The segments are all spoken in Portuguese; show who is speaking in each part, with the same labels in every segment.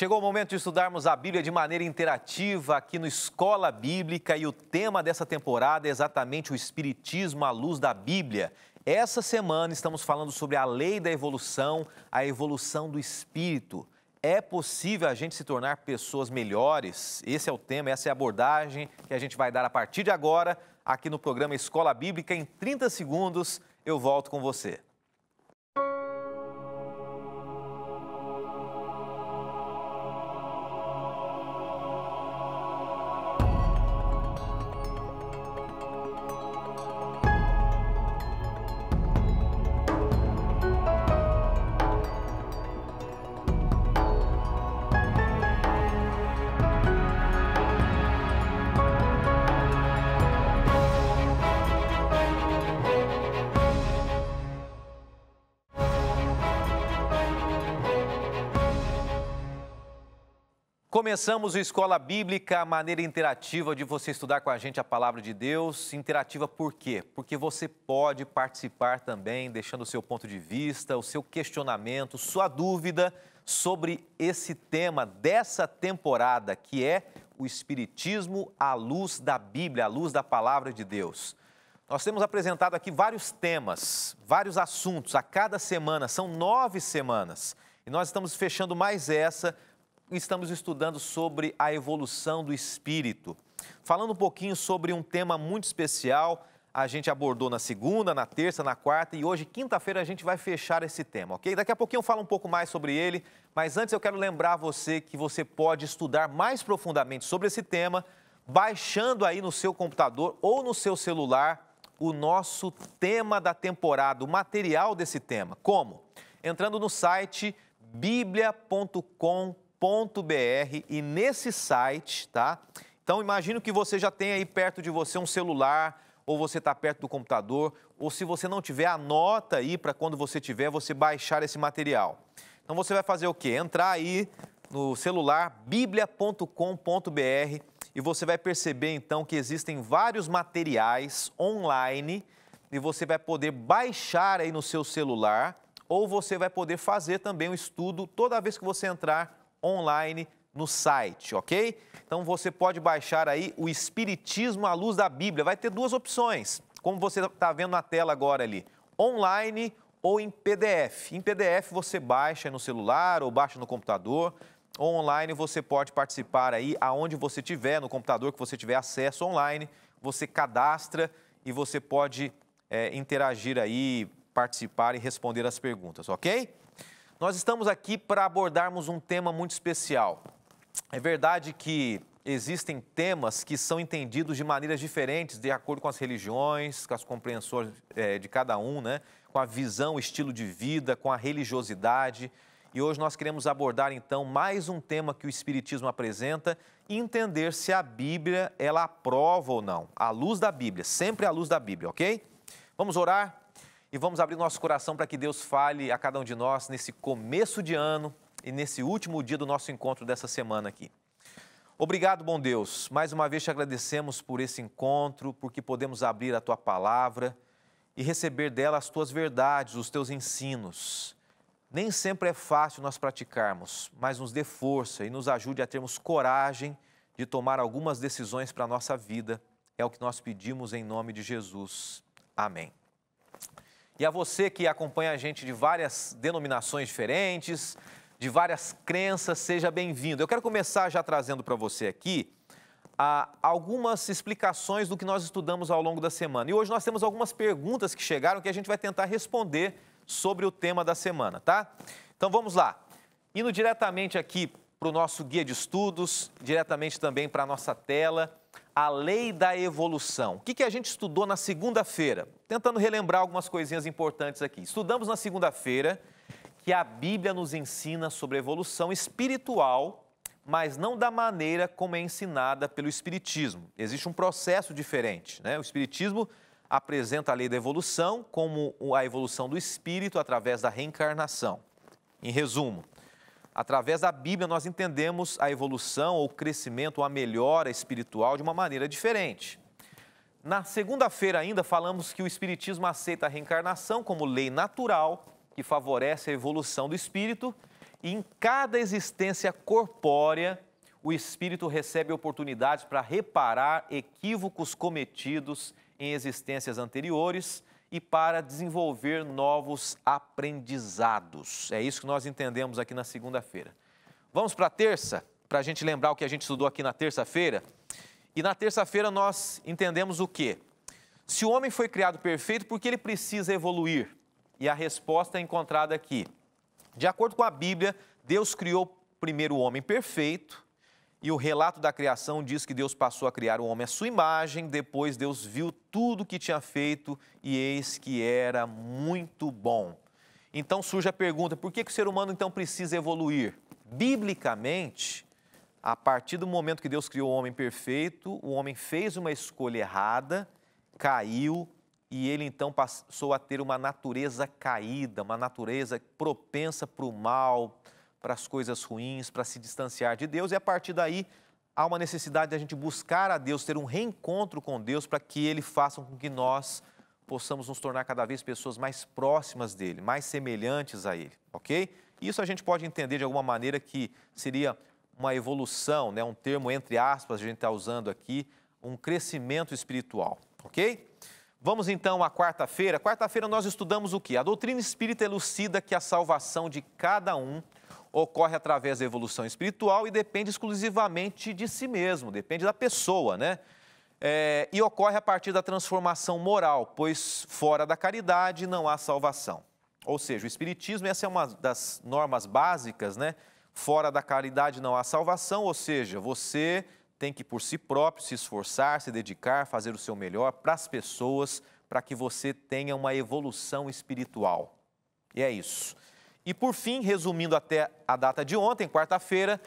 Speaker 1: Chegou o momento de estudarmos a Bíblia de maneira interativa aqui no Escola Bíblica e o tema dessa temporada é exatamente o Espiritismo à luz da Bíblia. Essa semana estamos falando sobre a lei da evolução, a evolução do espírito. É possível a gente se tornar pessoas melhores? Esse é o tema, essa é a abordagem que a gente vai dar a partir de agora aqui no programa Escola Bíblica. Em 30 segundos eu volto com você. Começamos o Escola Bíblica, a maneira interativa de você estudar com a gente a Palavra de Deus. Interativa por quê? Porque você pode participar também, deixando o seu ponto de vista, o seu questionamento, sua dúvida sobre esse tema dessa temporada, que é o Espiritismo à luz da Bíblia, à luz da Palavra de Deus. Nós temos apresentado aqui vários temas, vários assuntos, a cada semana, são 9 semanas. E nós estamos fechando mais essa. Estamos estudando sobre a evolução do espírito. Falando um pouquinho sobre um tema muito especial, a gente abordou na segunda, na terça, na quarta e hoje, quinta-feira, a gente vai fechar esse tema, ok? Daqui a pouquinho eu falo um pouco mais sobre ele, mas antes eu quero lembrar você que você pode estudar mais profundamente sobre esse tema, baixando aí no seu computador ou no seu celular o nosso tema da temporada, o material desse tema. Como? Entrando no site biblia.com.br e nesse site, tá? Então, imagino que você já tem aí perto de você um celular, ou você está perto do computador, ou se você não tiver, anota aí para quando você tiver, você baixar esse material. Então, você vai fazer o quê? Entrar aí no celular, biblia.com.br, e você vai perceber, então, que existem vários materiais online, e você vai poder baixar aí no seu celular, ou você vai poder fazer também um estudo toda vez que você entrar online no site, ok? Então você pode baixar aí o Espiritismo à luz da Bíblia. Vai ter duas opções, como você está vendo na tela agora ali, online ou em PDF. Em PDF você baixa no celular ou baixa no computador. Ou online você pode participar aí aonde você tiver, no computador que você tiver acesso online, você cadastra e você pode interagir aí, participar e responder as perguntas, ok? Nós estamos aqui para abordarmos um tema muito especial. É verdade que existem temas que são entendidos de maneiras diferentes, de acordo com as religiões, com as compreensões de cada um, né? Com a visão, o estilo de vida, com a religiosidade. E hoje nós queremos abordar, então, mais um tema que o Espiritismo apresenta e entender se a Bíblia, ela aprova ou não. À luz da Bíblia, sempre à luz da Bíblia, ok? Vamos orar? E vamos abrir nosso coração para que Deus fale a cada um de nós nesse começo de ano e nesse último dia do nosso encontro dessa semana aqui. Obrigado, bom Deus. Mais uma vez te agradecemos por esse encontro, porque podemos abrir a Tua Palavra e receber dela as Tuas verdades, os Teus ensinos. Nem sempre é fácil nós praticarmos, mas nos dê força e nos ajude a termos coragem de tomar algumas decisões para a nossa vida. É o que nós pedimos em nome de Jesus. Amém. E a você que acompanha a gente de várias denominações diferentes, de várias crenças, seja bem-vindo. Eu quero começar já trazendo para você aqui algumas explicações do que nós estudamos ao longo da semana. E hoje nós temos algumas perguntas que chegaram que a gente vai tentar responder sobre o tema da semana, tá? Então vamos lá. Indo diretamente aqui para o nosso guia de estudos, diretamente também para a nossa tela, a lei da evolução. O que a gente estudou na segunda-feira? Tentando relembrar algumas coisinhas importantes aqui. Estudamos na segunda-feira que a Bíblia nos ensina sobre a evolução espiritual, mas não da maneira como é ensinada pelo Espiritismo. Existe um processo diferente, né? O Espiritismo apresenta a lei da evolução como a evolução do espírito através da reencarnação. Em resumo, através da Bíblia, nós entendemos a evolução, ou o crescimento, ou a melhora espiritual de uma maneira diferente. Na segunda-feira ainda falamos que o Espiritismo aceita a reencarnação como lei natural, que favorece a evolução do espírito, E em cada existência corpórea, o espírito recebe oportunidades para reparar equívocos cometidos em existências anteriores e para desenvolver novos aprendizados. É isso que nós entendemos aqui na segunda-feira. Vamos para a terça, para a gente lembrar o que a gente estudou aqui na terça-feira. E na terça-feira nós entendemos o quê? Se o homem foi criado perfeito, por que ele precisa evoluir? E a resposta é encontrada aqui. De acordo com a Bíblia, Deus criou primeiro o homem perfeito, e o relato da criação diz que Deus passou a criar o homem à sua imagem, depois Deus viu tudo o que tinha feito e eis que era muito bom. Então surge a pergunta, por que o ser humano então precisa evoluir? Biblicamente, a partir do momento que Deus criou o homem perfeito, o homem fez uma escolha errada, caiu e ele então passou a ter uma natureza caída, uma natureza propensa para o mal, para as coisas ruins, para se distanciar de Deus, e a partir daí há uma necessidade de a gente buscar a Deus, ter um reencontro com Deus para que Ele faça com que nós possamos nos tornar cada vez pessoas mais próximas dEle, mais semelhantes a Ele, ok? Isso a gente pode entender de alguma maneira que seria uma evolução, né? Um termo entre aspas, a gente está usando aqui, um crescimento espiritual, ok? Vamos então à quarta-feira. Quarta-feira nós estudamos o quê? A doutrina espírita elucida que a salvação de cada um ocorre através da evolução espiritual e depende exclusivamente de si mesmo, depende da pessoa, né? E ocorre a partir da transformação moral, pois fora da caridade não há salvação. Ou seja, o Espiritismo, essa é uma das normas básicas, né? Fora da caridade não há salvação, ou seja, você tem que por si próprio se esforçar, se dedicar, fazer o seu melhor para as pessoas, para que você tenha uma evolução espiritual. E é isso. E por fim, resumindo até a data de ontem, quarta-feira,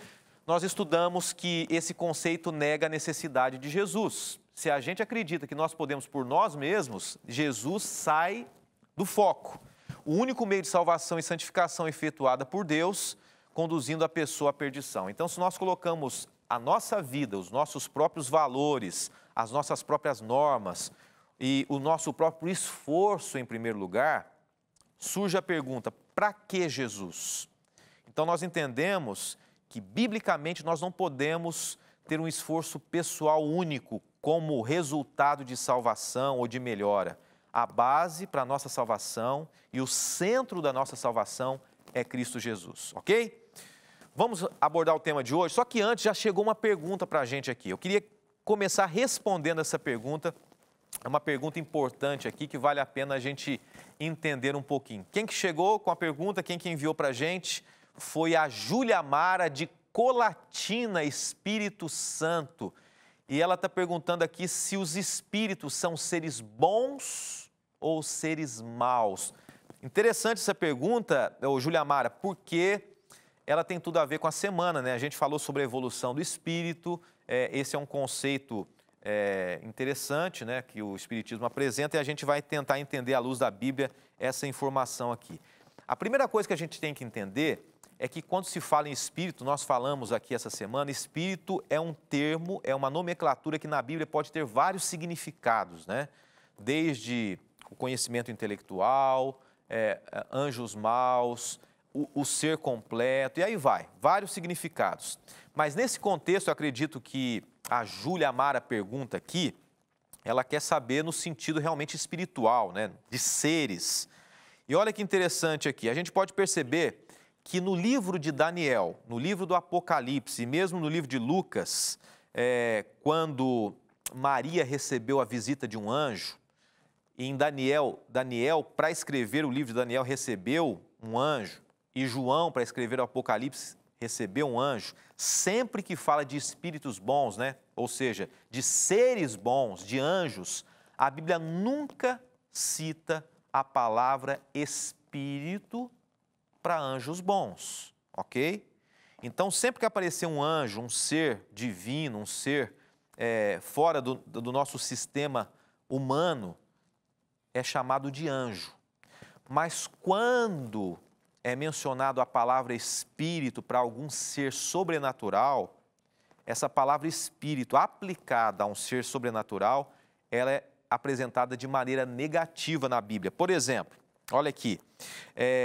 Speaker 1: nós estudamos que esse conceito nega a necessidade de Jesus. Se a gente acredita que nós podemos por nós mesmos, Jesus sai do foco. O único meio de salvação e santificação efetuada por Deus, conduzindo a pessoa à perdição. Então, se nós colocamos a nossa vida, os nossos próprios valores, as nossas próprias normas e o nosso próprio esforço em primeiro lugar, surge a pergunta, para que Jesus? Então nós entendemos que biblicamente nós não podemos ter um esforço pessoal único como resultado de salvação ou de melhora. A base para a nossa salvação e o centro da nossa salvação é Cristo Jesus, ok? Vamos abordar o tema de hoje, só que antes já chegou uma pergunta para a gente aqui. Eu queria começar respondendo essa pergunta. É uma pergunta importante aqui que vale a pena a gente entender um pouquinho. Quem que chegou com a pergunta, quem que enviou para a gente foi a Júlia Mara de Colatina, Espírito Santo. E ela está perguntando aqui se os espíritos são seres bons ou seres maus. Interessante essa pergunta, Júlia Mara, porque ela tem tudo a ver com a semana, né? A gente falou sobre a evolução do espírito, esse é um conceito interessante, né, que o Espiritismo apresenta, e a gente vai tentar entender à luz da Bíblia essa informação aqui. A primeira coisa que a gente tem que entender é que quando se fala em espírito, nós falamos aqui essa semana, espírito é um termo, é uma nomenclatura que na Bíblia pode ter vários significados, né? Desde o conhecimento intelectual, anjos maus, o ser completo, e aí vai, vários significados. Mas nesse contexto, eu acredito que a Júlia Mara pergunta aqui, ela quer saber no sentido realmente espiritual, né? De seres. E olha que interessante aqui, a gente pode perceber que no livro de Daniel, no livro do Apocalipse, e mesmo no livro de Lucas, quando Maria recebeu a visita de um anjo, e em Daniel, para escrever o livro de Daniel, recebeu um anjo, e João, para escrever o Apocalipse, recebeu um anjo. Sempre que fala de espíritos bons, né? Ou seja, de seres bons, de anjos, a Bíblia nunca cita a palavra espírito para anjos bons, ok? Então, sempre que aparecer um anjo, um ser divino, um ser fora do nosso sistema humano, é chamado de anjo. Mas quando é mencionado a palavra espírito para algum ser sobrenatural, essa palavra espírito aplicada a um ser sobrenatural, ela é apresentada de maneira negativa na Bíblia. Por exemplo, Olha aqui,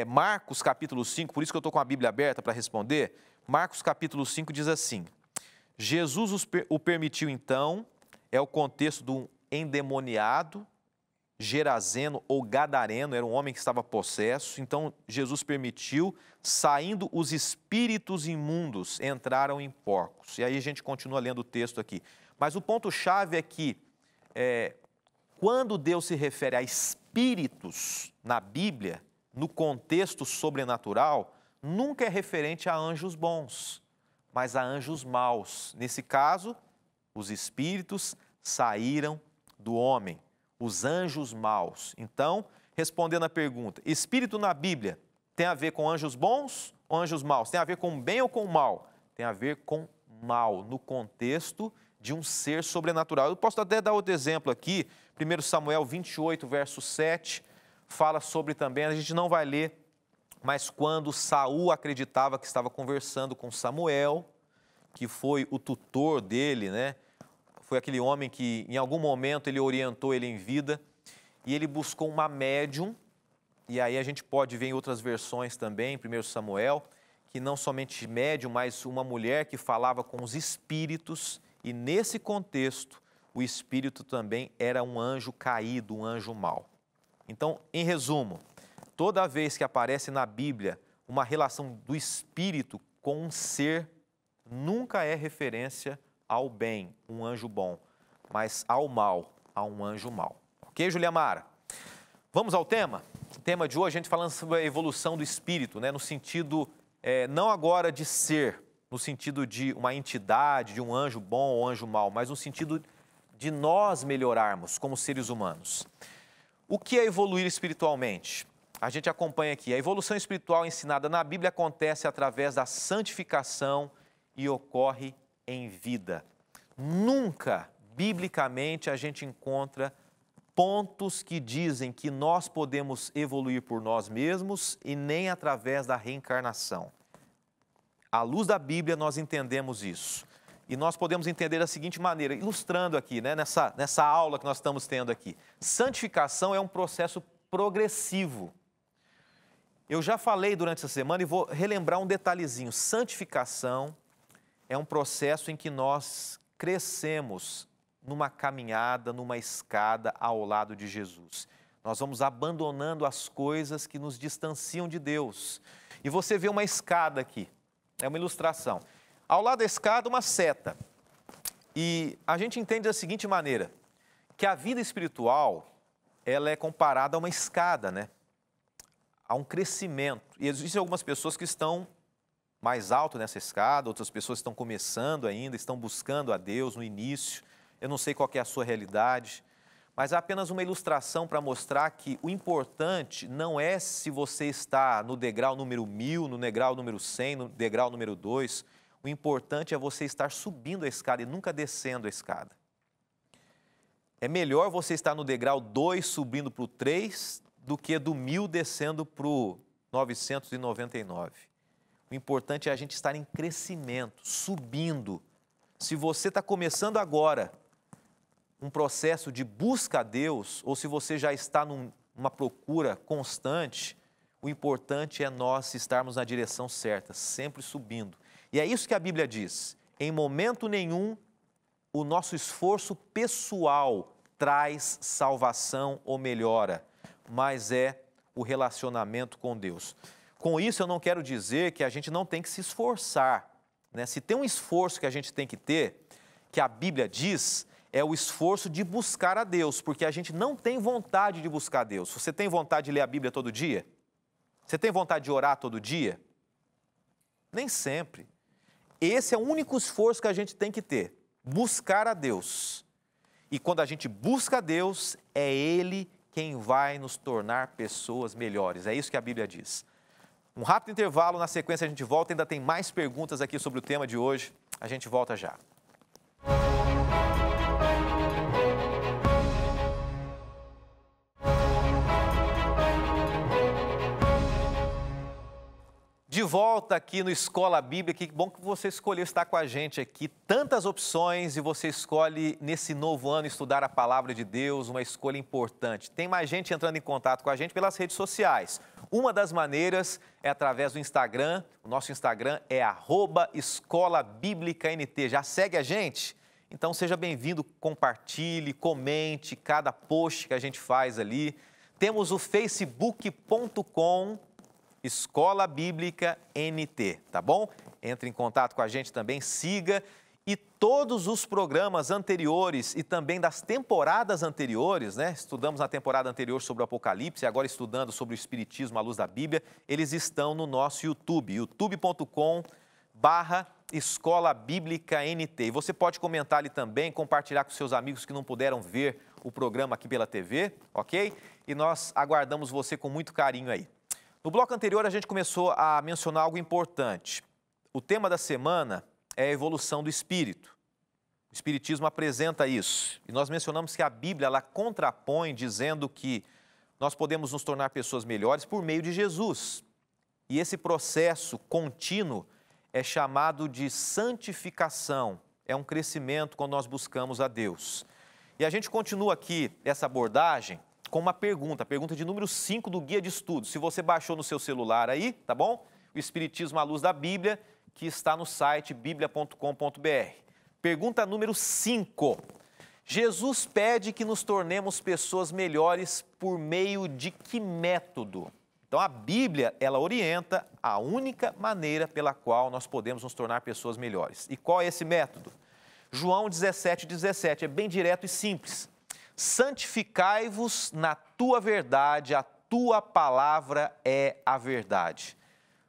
Speaker 1: Marcos capítulo 5, por isso que eu estou com a Bíblia aberta para responder. Marcos capítulo 5 diz assim: Jesus o permitiu então, é o contexto de um endemoniado, Gerazeno ou Gadareno, era um homem que estava possesso. Então Jesus permitiu, saindo os espíritos imundos, entraram em porcos. E aí a gente continua lendo o texto aqui. Mas o ponto-chave é que, quando Deus se refere a espíritos na Bíblia, no contexto sobrenatural, nunca é referente a anjos bons, mas a anjos maus. Nesse caso, os espíritos saíram do homem, os anjos maus. Então, respondendo à pergunta, espírito na Bíblia tem a ver com anjos bons ou anjos maus? Tem a ver com bem ou com mal? Tem a ver com mal, no contexto de um ser sobrenatural. Eu posso até dar outro exemplo aqui, 1 Samuel 28, verso 7, fala sobre também, a gente não vai ler, mas quando Saul acreditava que estava conversando com Samuel, que foi o tutor dele, né? Foi aquele homem que em algum momento ele orientou ele em vida, e ele buscou uma médium, e aí a gente pode ver em outras versões também, 1 Samuel, que não somente médium, mas uma mulher que falava com os espíritos, e nesse contexto, o espírito também era um anjo caído, um anjo mau. Então, em resumo, toda vez que aparece na Bíblia uma relação do espírito com um ser, nunca é referência ao bem, um anjo bom, mas ao mal, a um anjo mau. Ok, Juliamara? Vamos ao tema? O tema de hoje, a gente falando sobre a evolução do espírito, né? No sentido, não agora de ser, no sentido de uma entidade, de um anjo bom ou anjo mau, mas no sentido de nós melhorarmos como seres humanos. O que é evoluir espiritualmente? A gente acompanha aqui. A evolução espiritual ensinada na Bíblia acontece através da santificação e ocorre em vida. Nunca, biblicamente, a gente encontra pontos que dizem que nós podemos evoluir por nós mesmos e nem através da reencarnação. À luz da Bíblia, nós entendemos isso. E nós podemos entender da seguinte maneira, ilustrando aqui, né, nessa aula que nós estamos tendo aqui. Santificação é um processo progressivo. Eu já falei durante essa semana e vou relembrar um detalhezinho. Santificação é um processo em que nós crescemos numa caminhada, numa escada ao lado de Jesus. Nós vamos abandonando as coisas que nos distanciam de Deus. E você vê uma escada aqui, é uma ilustração. Ao lado da escada, uma seta. E a gente entende da seguinte maneira, que a vida espiritual, ela é comparada a uma escada, né? A um crescimento. E existem algumas pessoas que estão mais alto nessa escada, outras pessoas estão começando ainda, estão buscando a Deus no início. Eu não sei qual que é a sua realidade, mas é apenas uma ilustração para mostrar que o importante não é se você está no degrau número 1000, no degrau número 100, no degrau número 2. O importante é você estar subindo a escada e nunca descendo a escada. É melhor você estar no degrau 2 subindo para o 3 do que do 1000 descendo para o 999. O importante é a gente estar em crescimento, subindo. Se você está começando agora um processo de busca a Deus, ou se você já está numa procura constante, o importante é nós estarmos na direção certa, sempre subindo. E é isso que a Bíblia diz. Em momento nenhum, o nosso esforço pessoal traz salvação ou melhora, mas é o relacionamento com Deus. Com isso, eu não quero dizer que a gente não tem que se esforçar, né? Se tem um esforço que a gente tem que ter, que a Bíblia diz, é o esforço de buscar a Deus, porque a gente não tem vontade de buscar a Deus. Você tem vontade de ler a Bíblia todo dia? Você tem vontade de orar todo dia? Nem sempre. Esse é o único esforço que a gente tem que ter, buscar a Deus. E quando a gente busca a Deus, é Ele quem vai nos tornar pessoas melhores. É isso que a Bíblia diz. Um rápido intervalo, na sequência a gente volta, ainda tem mais perguntas aqui sobre o tema de hoje. A gente volta já. De De volta aqui no Escola Bíblica, que bom que você escolheu estar com a gente aqui. Tantas opções e você escolhe nesse novo ano estudar a Palavra de Deus, uma escolha importante. Tem mais gente entrando em contato com a gente pelas redes sociais. Uma das maneiras é através do Instagram. O nosso Instagram é @escolabiblicant. Já segue a gente? Então seja bem-vindo, compartilhe, comente cada post que a gente faz ali. Temos o facebook.com Escola Bíblica NT, tá bom? Entre em contato com a gente também, siga. E todos os programas anteriores e também das temporadas anteriores, né? Estudamos na temporada anterior sobre o Apocalipse e agora estudando sobre o Espiritismo à luz da Bíblia, eles estão no nosso YouTube, youtube.com/Escola Bíblica NT. E você pode comentar ali também, compartilhar com seus amigos que não puderam ver o programa aqui pela TV, ok? E nós aguardamos você com muito carinho aí. No bloco anterior, a gente começou a mencionar algo importante. O tema da semana é a evolução do espírito. O Espiritismo apresenta isso. E nós mencionamos que a Bíblia, ela contrapõe dizendo que nós podemos nos tornar pessoas melhores por meio de Jesus. E esse processo contínuo é chamado de santificação. É um crescimento quando nós buscamos a Deus. E a gente continua aqui essa abordagem com uma pergunta, a pergunta de número 5 do Guia de Estudos. Se você baixou no seu celular aí, tá bom? O Espiritismo à Luz da Bíblia, que está no site biblia.com.br. Pergunta número 5. Jesus pede que nos tornemos pessoas melhores por meio de que método? Então, a Bíblia, ela orienta a única maneira pela qual nós podemos nos tornar pessoas melhores. E qual é esse método? João 17:17, é bem direto e simples. Santificai-vos na tua verdade, a tua palavra é a verdade.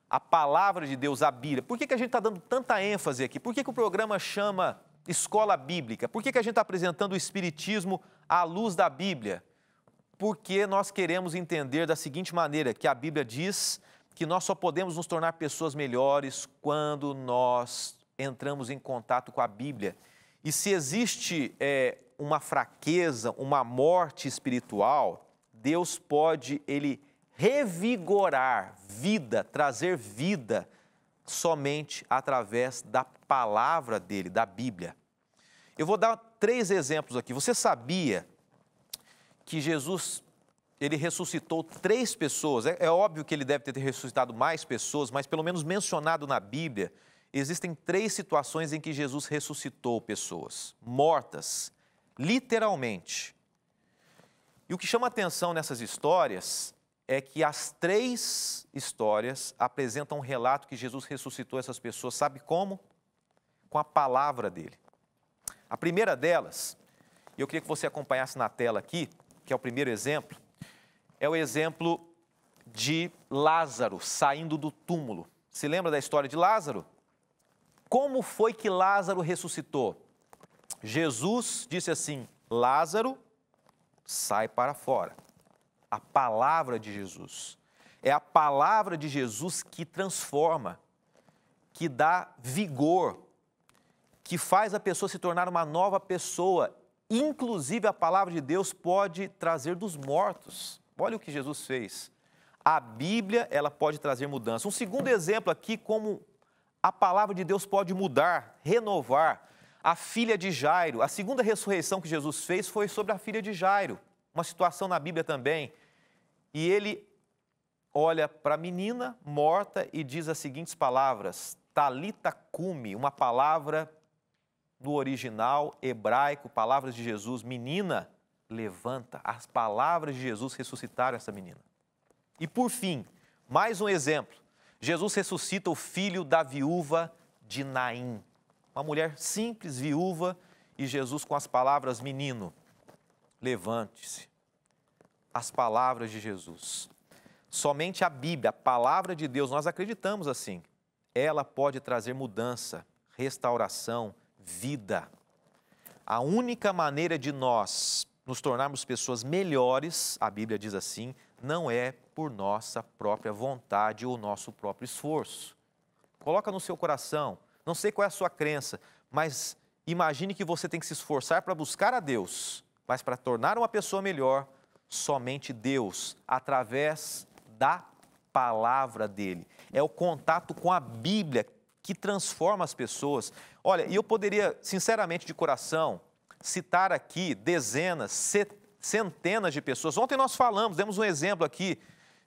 Speaker 1: A palavra de Deus, a Bíblia. Por que a gente está dando tanta ênfase aqui? Por que o programa chama Escola Bíblica? Por que a gente está apresentando o Espiritismo à luz da Bíblia? Porque nós queremos entender da seguinte maneira, que a Bíblia diz que nós só podemos nos tornar pessoas melhores quando nós entramos em contato com a Bíblia. E se existe uma fraqueza, uma morte espiritual, Deus pode, Ele revigorar vida, trazer vida, somente através da palavra dEle, da Bíblia. Eu vou dar 3 exemplos aqui. Você sabia que Jesus, Ele ressuscitou 3 pessoas? É óbvio que Ele deve ter ressuscitado mais pessoas, mas pelo menos mencionado na Bíblia, existem 3 situações em que Jesus ressuscitou pessoas mortas, literalmente. E o que chama atenção nessas histórias é que as 3 histórias apresentam um relato que Jesus ressuscitou essas pessoas, sabe como? Com a palavra dele. A primeira delas, e eu queria que você acompanhasse na tela aqui, que é o primeiro exemplo, é o exemplo de Lázaro saindo do túmulo. Se lembra da história de Lázaro? Como foi que Lázaro ressuscitou? Jesus disse assim: Lázaro, sai para fora. A palavra de Jesus. É a palavra de Jesus que transforma, que dá vigor, que faz a pessoa se tornar uma nova pessoa. Inclusive, a palavra de Deus pode trazer dos mortos. Olha o que Jesus fez. A Bíblia, ela pode trazer mudança. Um segundo exemplo aqui, como a palavra de Deus pode mudar, renovar. A filha de Jairo, a segunda ressurreição que Jesus fez foi sobre a filha de Jairo. Uma situação na Bíblia também. E ele olha para a menina morta e diz as seguintes palavras: Talita cumi, uma palavra do original hebraico, palavras de Jesus: menina, levanta. As palavras de Jesus ressuscitaram essa menina. E por fim, mais um exemplo. Jesus ressuscita o filho da viúva de Naim. Uma mulher simples, viúva, e Jesus com as palavras: menino, levante-se. As palavras de Jesus. Somente a Bíblia, a palavra de Deus, nós acreditamos assim. Ela pode trazer mudança, restauração, vida. A única maneira de nós nos tornarmos pessoas melhores, a Bíblia diz assim, não é por nossa própria vontade ou nosso próprio esforço. Coloca no seu coração, não sei qual é a sua crença, mas imagine que você tem que se esforçar para buscar a Deus, mas para tornar uma pessoa melhor, somente Deus, através da palavra dele. É o contato com a Bíblia que transforma as pessoas. Olha, e eu poderia, sinceramente, de coração, citar aqui dezenas, centenas de pessoas. Ontem nós falamos, demos um exemplo aqui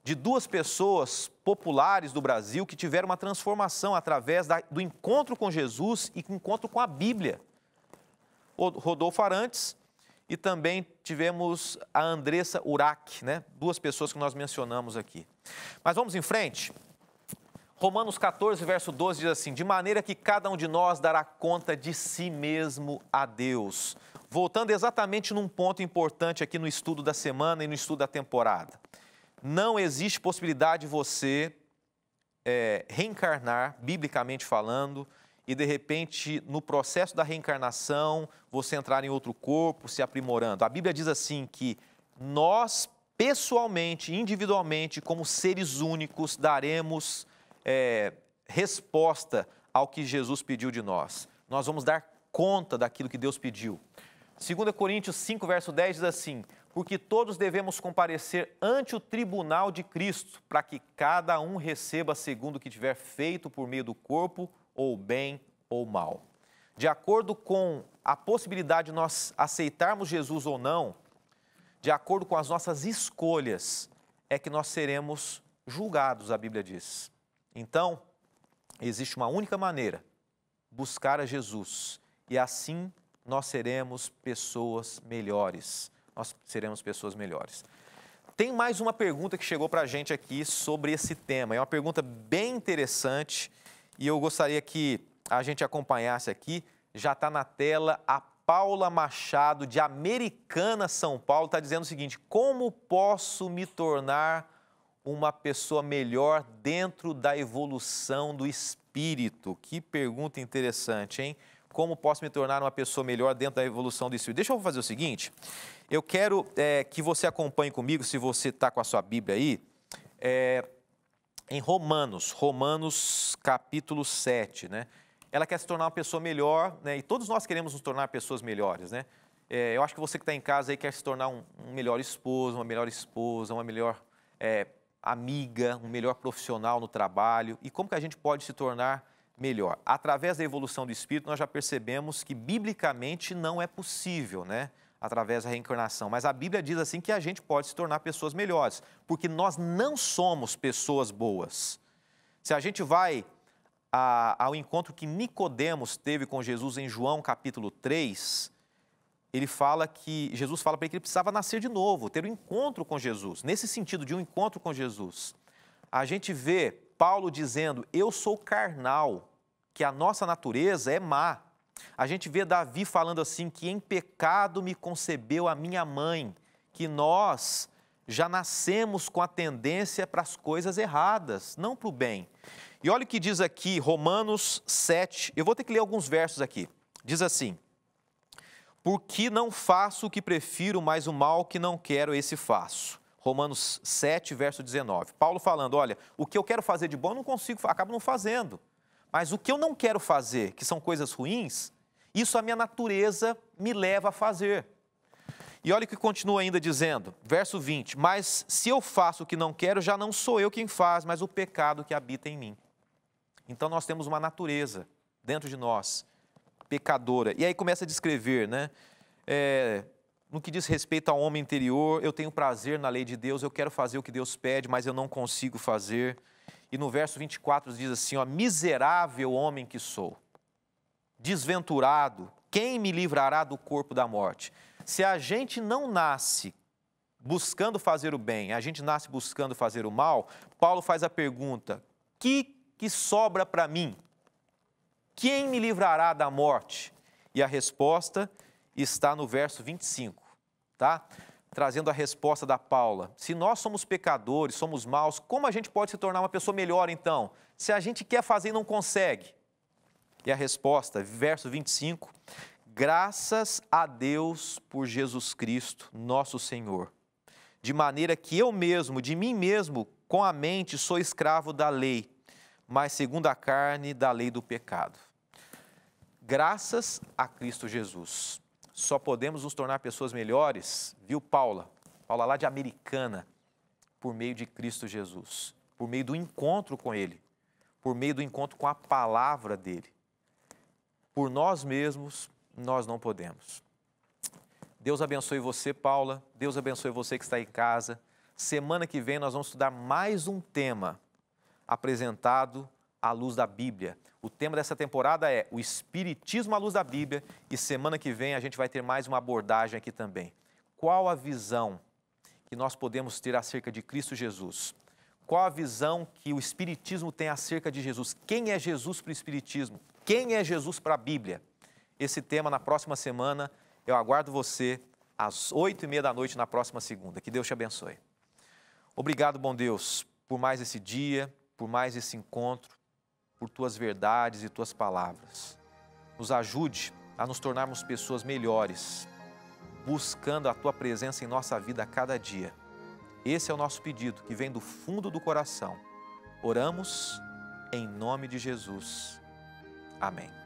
Speaker 1: de 2 pessoas populares do Brasil que tiveram uma transformação através do encontro com Jesus e encontro com a Bíblia. O Rodolfo Arantes e também tivemos a Andressa Urach, né? 2 pessoas que nós mencionamos aqui. Mas vamos em frente. Romanos 14, verso 12 diz assim: de maneira que cada um de nós dará conta de si mesmo a Deus. Voltando exatamente num ponto importante aqui no estudo da semana e no estudo da temporada. Não existe possibilidade de você reencarnar, biblicamente falando, e de repente, no processo da reencarnação, você entrar em outro corpo, se aprimorando. A Bíblia diz assim que nós, pessoalmente, individualmente, como seres únicos, daremos resposta ao que Jesus pediu de nós. Nós vamos dar conta daquilo que Deus pediu. 2 Coríntios 5, verso 10 diz assim: porque todos devemos comparecer ante o tribunal de Cristo, para que cada um receba segundo o que tiver feito por meio do corpo, ou bem ou mal. De acordo com a possibilidade de nós aceitarmos Jesus ou não, de acordo com as nossas escolhas, é que nós seremos julgados, a Bíblia diz. Então, existe uma única maneira: buscar a Jesus, e assim nós seremos pessoas melhores. Nós seremos pessoas melhores. Tem mais uma pergunta que chegou para a gente aqui sobre esse tema. É uma pergunta bem interessante e eu gostaria que a gente acompanhasse aqui. Já está na tela a Paula Machado, de Americana, São Paulo, está dizendo o seguinte: como posso me tornar uma pessoa melhor dentro da evolução do espírito? Que pergunta interessante, hein? Como posso me tornar uma pessoa melhor dentro da evolução do espírito? Deixa eu fazer o seguinte, eu quero que você acompanhe comigo, se você está com a sua Bíblia aí, em Romanos capítulo 7, né? Ela quer se tornar uma pessoa melhor, né? E todos nós queremos nos tornar pessoas melhores, né? Eu acho que você que está em casa aí quer se tornar um melhor esposo, uma melhor esposa, uma melhor amiga, um melhor profissional no trabalho. E como que a gente pode se tornar melhor? Através da evolução do espírito, nós já percebemos que biblicamente não é possível, né? Através da reencarnação. Mas a Bíblia diz assim que a gente pode se tornar pessoas melhores, porque nós não somos pessoas boas. Se a gente vai ao encontro que Nicodemos teve com Jesus em João capítulo 3, Jesus fala para ele que ele precisava nascer de novo, ter um encontro com Jesus. Nesse sentido de um encontro com Jesus, a gente vê Paulo dizendo: eu sou carnal, que a nossa natureza é má. A gente vê Davi falando assim, que em pecado me concebeu a minha mãe, que nós já nascemos com a tendência para as coisas erradas, não para o bem. E olha o que diz aqui, Romanos 7, eu vou ter que ler alguns versos aqui. Diz assim: porque não faço o que prefiro, mas o mal que não quero, esse faço. Romanos 7, verso 19. Paulo falando: olha, o que eu quero fazer de bom eu não consigo, acabo não fazendo. Mas o que eu não quero fazer, que são coisas ruins, isso a minha natureza me leva a fazer. E olha o que continua ainda dizendo, verso 20. Mas se eu faço o que não quero, já não sou eu quem faz, mas o pecado que habita em mim. Então nós temos uma natureza dentro de nós, pecadora. E aí começa a descrever, né? No que diz respeito ao homem interior, eu tenho prazer na lei de Deus, eu quero fazer o que Deus pede, mas eu não consigo fazer. E no verso 24 diz assim, ó: miserável homem que sou, desventurado, quem me livrará do corpo da morte? Se a gente não nasce buscando fazer o bem, a gente nasce buscando fazer o mal, Paulo faz a pergunta: que sobra para mim? Quem me livrará da morte? E a resposta está no verso 25, tá? Trazendo a resposta da Paula. Se nós somos pecadores, somos maus, como a gente pode se tornar uma pessoa melhor então? Se a gente quer fazer e não consegue. E a resposta, verso 25, graças a Deus por Jesus Cristo, nosso Senhor, de maneira que eu mesmo, de mim mesmo, com a mente, sou escravo da lei, mas segundo a carne, da lei do pecado. Graças a Cristo Jesus, só podemos nos tornar pessoas melhores, viu, Paula? Paula lá de Americana, por meio de Cristo Jesus, por meio do encontro com Ele. por meio do encontro com a palavra dele. Por nós mesmos, nós não podemos. Deus abençoe você, Paula. Deus abençoe você que está em casa. Semana que vem nós vamos estudar mais um tema apresentado à luz da Bíblia. O tema dessa temporada é o Espiritismo à luz da Bíblia e semana que vem a gente vai ter mais uma abordagem aqui também. Qual a visão que nós podemos ter acerca de Cristo Jesus? Qual a visão que o Espiritismo tem acerca de Jesus? Quem é Jesus para o Espiritismo? Quem é Jesus para a Bíblia? Esse tema na próxima semana, eu aguardo você às 8h30 da noite na próxima segunda. Que Deus te abençoe. Obrigado, bom Deus, por mais esse dia, por mais esse encontro, por tuas verdades e tuas palavras. Nos ajude a nos tornarmos pessoas melhores, buscando a tua presença em nossa vida a cada dia. Esse é o nosso pedido, que vem do fundo do coração. Oramos em nome de Jesus. Amém.